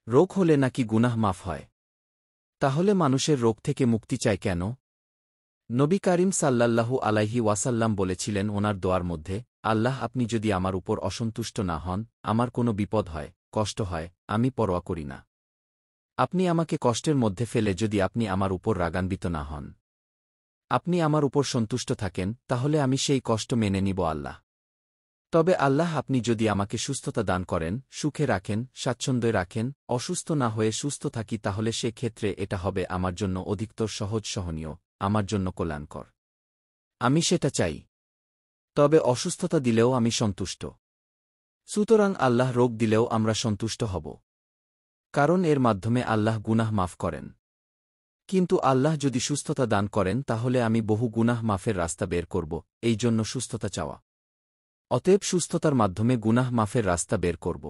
রোগ হলে নাকি গুনাহ মাফ হয়? তাহলে মানুষের রোগ থেকে মুক্তি চায় কেন? নবী কারীম সাল্লাল্লাহু আলাইহি ওয়াসাল্লাম বলেছিলেন ওনার দোয়ার মধ্যে, আল্লাহ আপনি যদি আমার উপর অসন্তুষ্ট না হন, আমার কোনো বিপদ হয়, কষ্ট হয়, আমি পরোয়া করি না। আপনি আমাকে কষ্টের মধ্যে ফেলে যদি আপনি আমার উপর রাগান্বিত না হন, আপনি আমার উপর সন্তুষ্ট থাকেন, তাহলে আমি সেই কষ্ট মেনে নিব আল্লাহ। তবে আল্লাহ আপনি যদি আমাকে সুস্থতা দান করেন, সুখে রাখেন, স্বাচ্ছন্দ্যে রাখেন, অসুস্থ না হয়ে সুস্থ থাকি, তাহলে সে ক্ষেত্রে এটা হবে আমার জন্য অধিকতর সহজ সহনীয়, আমার জন্য কল্যাণকর। আমি সেটা চাই। তবে অসুস্থতা দিলেও আমি সন্তুষ্ট। সুতরাং আল্লাহ রোগ দিলেও আমরা সন্তুষ্ট হব। কারণ এর মাধ্যমে আল্লাহ গুনাহ মাফ করেন। কিন্তু আল্লাহ যদি সুস্থতা দান করেন তাহলে আমি বহু গুনাহ মাফের রাস্তা বের করব, এই জন্য সুস্থতা চাওয়া। অতএব সুস্থতার মাধ্যমে গুনাহ মাফের রাস্তা বের করব।